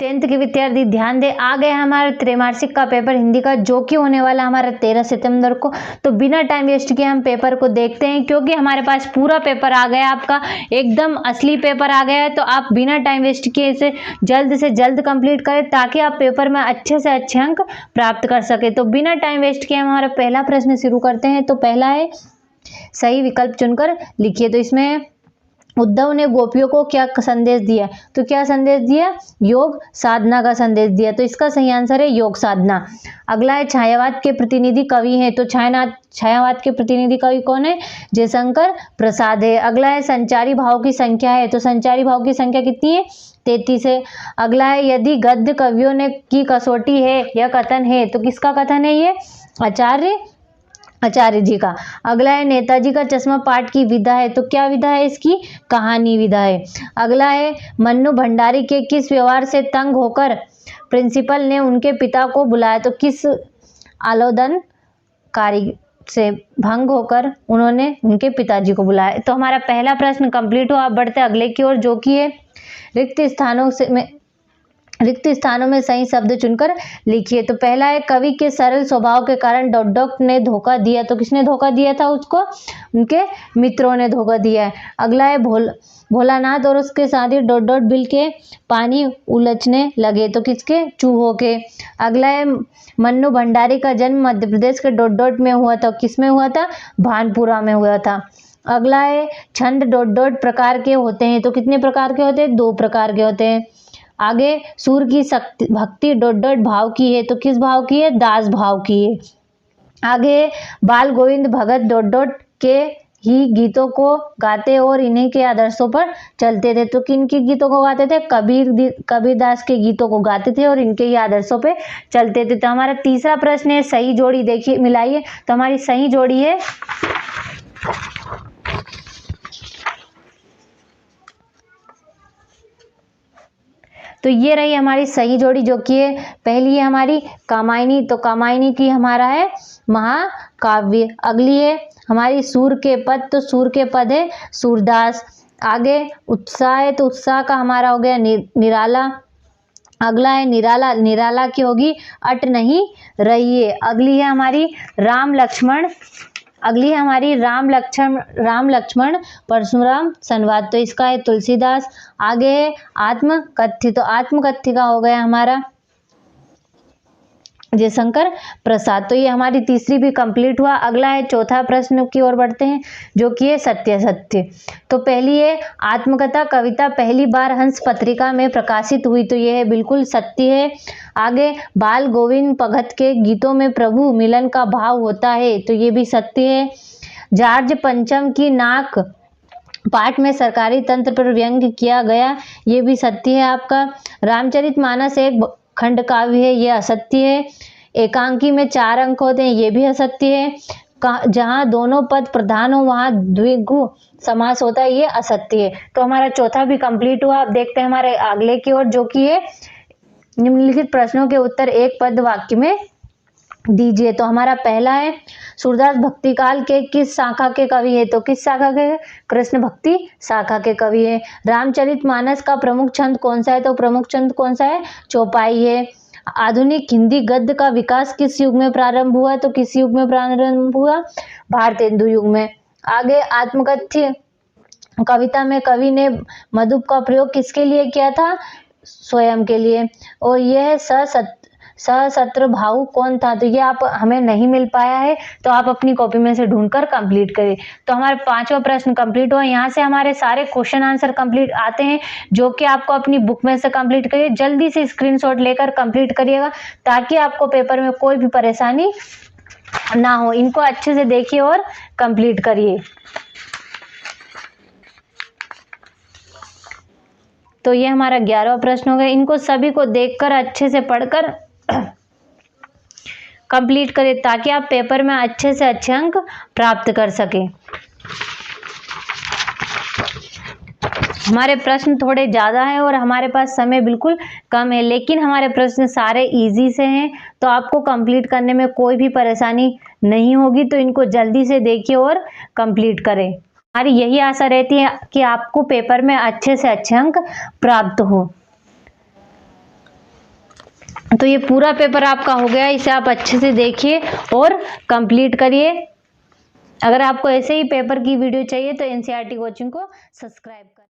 10th के विद्यार्थी ध्यान दें, आ गया हमारा त्रैमासिक का पेपर हिंदी का, जो कि होने वाला हमारा 13 सितंबर को। तो बिना टाइम वेस्ट किए हम पेपर को देखते हैं, क्योंकि हमारे पास पूरा पेपर आ गया, आपका एकदम असली पेपर आ गया है। तो आप बिना टाइम वेस्ट किए इसे जल्द से जल्द कंप्लीट करें, ताकि आप पेपर में अच्छे से अच्छे अंक प्राप्त कर सके। तो बिना टाइम वेस्ट किए हमारा पहला प्रश्न शुरू करते हैं। तो पहला है, सही विकल्प चुनकर लिखिए। तो इसमें उद्धव ने गोपियों को क्या संदेश दिया? तो क्या संदेश दिया? योग साधना का संदेश दिया। तो इसका सही आंसर है योग साधना। अगला है, छायावाद के प्रतिनिधि कवि हैं। तो छायावाद के प्रतिनिधि कवि कौन है? जयशंकर प्रसाद है। अगला है, संचारी भाव की संख्या है। तो संचारी भाव की संख्या कितनी है? 33 है। अगला है, यदि गद्य कवियों ने की कसौटी है, यह कथन है। तो किसका कथन है ये? आचार्य जी का। अगला है, नेताजी का चश्मा पाठ की विधा है। तो क्या विधा है इसकी? कहानी विधा है। अगला है, मन्नू भंडारी के किस व्यवहार से तंग होकर प्रिंसिपल ने उनके पिता को बुलाया? तो किस आलोदनकारी से भंग होकर उन्होंने उनके पिताजी को बुलाया? तो हमारा पहला प्रश्न कंप्लीट हुआ। अब बढ़ते अगले की ओर, जो कि है रिक्त स्थानों में सही शब्द चुनकर लिखिए। तो पहला है, कवि के सरल स्वभाव के कारण डॉट डॉट ने धोखा दिया। तो किसने धोखा दिया था उसको? उनके मित्रों ने धोखा दिया है। अगला है, भोलानाथ और उसके साथी डॉट डॉट बिल के पानी उलझने लगे। तो किसके? चूहों के। अगला है, मन्नू भंडारी का जन्म मध्य प्रदेश के डॉट डॉट में हुआ था। किस में हुआ था? भानपुरा में हुआ था। अगला है, छंद डॉट डॉट प्रकार के होते हैं। तो कितने प्रकार के होते हैं? 2 प्रकार के होते हैं। आगे, सूर की भक्ति डॉट डॉट भाव की है। तो किस भाव की है? दास भाव की है। आगे, बाल गोविंद भगत डॉट डॉट के ही गीतों को गाते और इन्हीं के आदर्शों पर चलते थे। तो किन के गीतों को गाते थे? कबीरदास के गीतों को गाते थे और इनके ही आदर्शों पे चलते थे। तो हमारा तीसरा प्रश्न है, सही जोड़ी देखिए, मिलाइए। तो हमारी सही जोड़ी है, तो ये रही हमारी सही जोड़ी, जो कि है पहली है हमारी कामायनी। तो कामायनी की हमारा है महाकाव्य। अगली है हमारी सूर के पद। तो सूर के पद है सूरदास। आगे, उत्साह है। तो उत्साह का हमारा हो गया निराला। अगला है निराला, निराला की होगी अट नहीं रही है। अगली है हमारी राम लक्ष्मण। अगली है हमारी राम लक्ष्मण परशुराम संवाद। तो इसका है तुलसीदास। आगे है आत्मकथ्य। तो आत्मकथ्य का हो गया हमारा जयशंकर प्रसाद। तो ये हमारी तीसरी भी कंप्लीट हुआ। अगला है, चौथा प्रश्न की ओर बढ़ते हैं, जो कि है सत्य सत्य। तो पहली है, आत्मकथा कविता पहली बार हंस पत्रिका में प्रकाशित हुई। तो ये है बिल्कुल सत्य है। आगे, बाल गोविंद भगत के गीतों में प्रभु मिलन का भाव होता है। तो ये भी सत्य है। जॉर्ज पंचम की नाक पाठ में सरकारी तंत्र पर व्यंग्य किया गया। ये भी सत्य है आपका। रामचरितमानस एक खंड काव्य है। ये असत्य है। एकांकी में 4 अंक होते हैं। ये भी असत्य है। जहां दोनों पद प्रधान हो वहां द्विगु समास होता है। ये असत्य है। तो हमारा चौथा भी कंप्लीट हुआ। अब देखते हैं हमारे अगले की ओर, जो कि है निम्नलिखित प्रश्नों के उत्तर एक पद वाक्य में दीजिए। तो हमारा पहला है, सूरदास भक्ति काल के किस शाखा के कवि है? तो किस शाखा के? कृष्ण भक्ति शाखा के कवि है। रामचरितमानस का प्रमुख छंद कौन सा है? तो प्रमुख छंद कौन सा है? चौपाई है। आधुनिक हिंदी गद्य का विकास किस युग में प्रारंभ हुआ? तो किस युग में प्रारंभ हुआ? भारतेंदु युग में। आगे, आत्मकथ्य कविता में कवि ने मधुप का प्रयोग किसके लिए किया था? स्वयं के लिए। और यह सशस्त्र भाव कौन था? तो ये आप हमें नहीं मिल पाया है, तो आप अपनी कॉपी में से ढूंढकर कंप्लीट करें। तो हमारा 5वां प्रश्न कंप्लीट हुआ। यहाँ से हमारे सारे क्वेश्चन आंसर कंप्लीट आते हैं, जो कि आपको अपनी बुक में से कंप्लीट करिए। जल्दी से स्क्रीनशॉट लेकर कंप्लीट करिएगा, ताकि आपको पेपर में कोई भी परेशानी ना हो। इनको अच्छे से देखिए और कंप्लीट करिए। तो ये हमारा 11वां प्रश्न हो गया। इनको सभी को देखकर अच्छे से पढ़कर कंप्लीट करें, ताकि आप पेपर में अच्छे से अच्छे अंक प्राप्त कर सकें। हमारे प्रश्न थोड़े ज़्यादा हैं और हमारे पास समय बिल्कुल कम है, लेकिन हमारे प्रश्न सारे इजी से हैं, तो आपको कंप्लीट करने में कोई भी परेशानी नहीं होगी। तो इनको जल्दी से देखिए और कंप्लीट करें। हमारी यही आशा रहती है कि आपको पेपर में अच्छे से अच्छे अंक प्राप्त हो। तो ये पूरा पेपर आपका हो गया, इसे आप अच्छे से देखिए और कंप्लीट करिए। अगर आपको ऐसे ही पेपर की वीडियो चाहिए तो एनसीईआरटी कोचिंग को सब्सक्राइब करें।